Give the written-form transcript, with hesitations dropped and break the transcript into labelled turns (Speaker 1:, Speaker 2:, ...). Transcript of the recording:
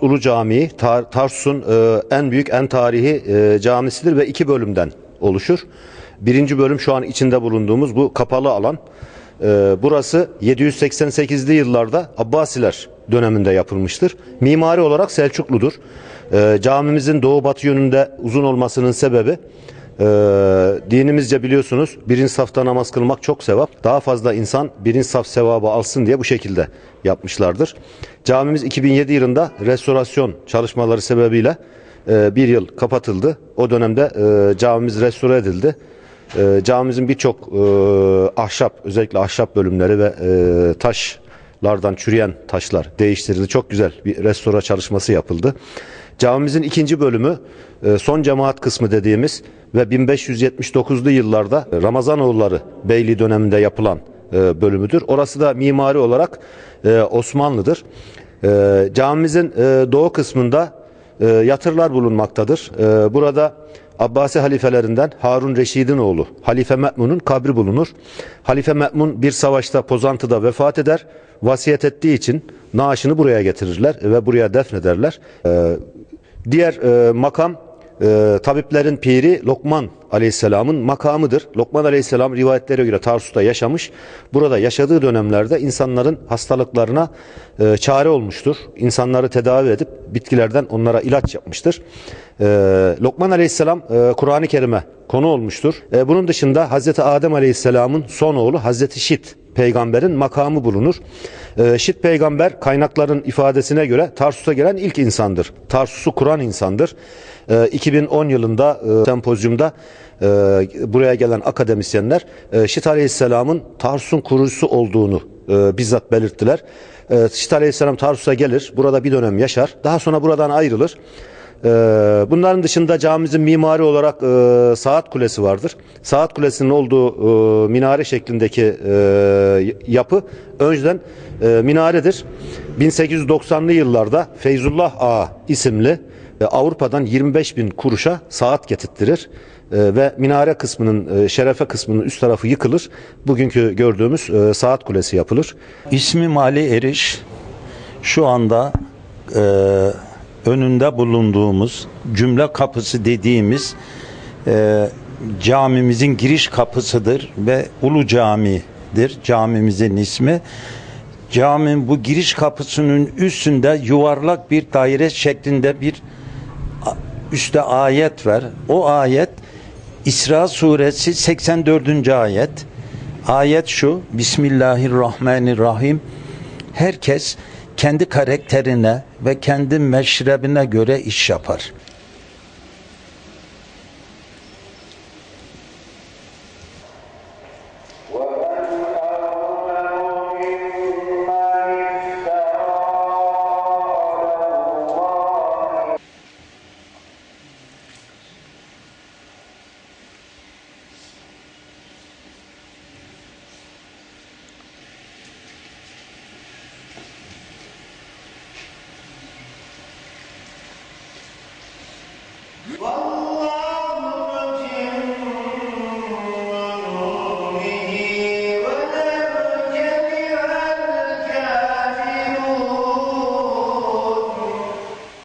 Speaker 1: Ulu Camii, Tarsus'un en büyük, en tarihi camisidir ve 2 bölümden oluşur. Birinci bölüm şu an içinde bulunduğumuz bu kapalı alan. Burası 788'li yıllarda Abbasiler döneminde yapılmıştır. Mimari olarak Selçukludur. Camimizin doğu batı yönünde uzun olmasının sebebi, dinimizce biliyorsunuz birinci safta namaz kılmak çok sevap. Daha fazla insan birinci saf sevabı alsın diye bu şekilde yapmışlardır. Camimiz 2007 yılında restorasyon çalışmaları sebebiyle bir yıl kapatıldı. O dönemde camimiz restore edildi. Camimizin birçok ahşap, özellikle ahşap bölümleri ve taşlardan çürüyen taşlar değiştirildi. Çok güzel bir restore çalışması yapıldı. Camimizin ikinci bölümü son cemaat kısmı dediğimiz ve 1579'lu yıllarda Ramazanoğulları Beyliği döneminde yapılan bölümüdür. Orası da mimari olarak Osmanlı'dır. Camimizin doğu kısmında yatırlar bulunmaktadır. Burada Abbasi halifelerinden Harun Reşid'in oğlu Halife Me'mun'un kabri bulunur. Halife Me'mun bir savaşta Pozantı'da vefat eder. Vasiyet ettiği için naaşını buraya getirirler ve buraya defnederler. Diğer makam tabiplerin piri Lokman Aleyhisselam'ın makamıdır. Lokman Aleyhisselam rivayetlere göre Tarsus'ta yaşamış. Burada yaşadığı dönemlerde insanların hastalıklarına çare olmuştur. İnsanları tedavi edip bitkilerden onlara ilaç yapmıştır. Lokman Aleyhisselam Kur'an-ı Kerim'e konu olmuştur. Bunun dışında Hazreti Adem Aleyhisselam'ın son oğlu Hazreti Şit peygamberin makamı bulunur. Şit peygamber kaynakların ifadesine göre Tarsus'a gelen ilk insandır. Tarsus'u kuran insandır. 2010 yılında sempozyumda buraya gelen akademisyenler Şit Aleyhisselam'ın Tarsus'un kurucusu olduğunu bizzat belirttiler. Şit Aleyhisselam Tarsus'a gelir, burada bir dönem yaşar, daha sonra buradan ayrılır. Bunların dışında camimizin mimari olarak saat kulesi vardır. Saat kulesinin olduğu minare şeklindeki yapı önceden minaredir. 1890'lı yıllarda Feyzullah Ağa isimli Avrupa'dan 25.000 kuruşa saat getirttirir ve minare kısmının, şerefe kısmının üst tarafı yıkılır. Bugünkü gördüğümüz saat kulesi yapılır.
Speaker 2: İsmi Mali Eriş. Şu anda önünde bulunduğumuz cümle kapısı dediğimiz camimizin giriş kapısıdır ve Ulu Cami'dir camimizin ismi. Caminin bu giriş kapısının üstünde yuvarlak bir daire şeklinde bir üstte ayet var. O ayet İsra suresi 84. ayet. Ayet şu: Bismillahirrahmanirrahim. Herkes kendi karakterine ve kendi meşrebine göre iş yapar.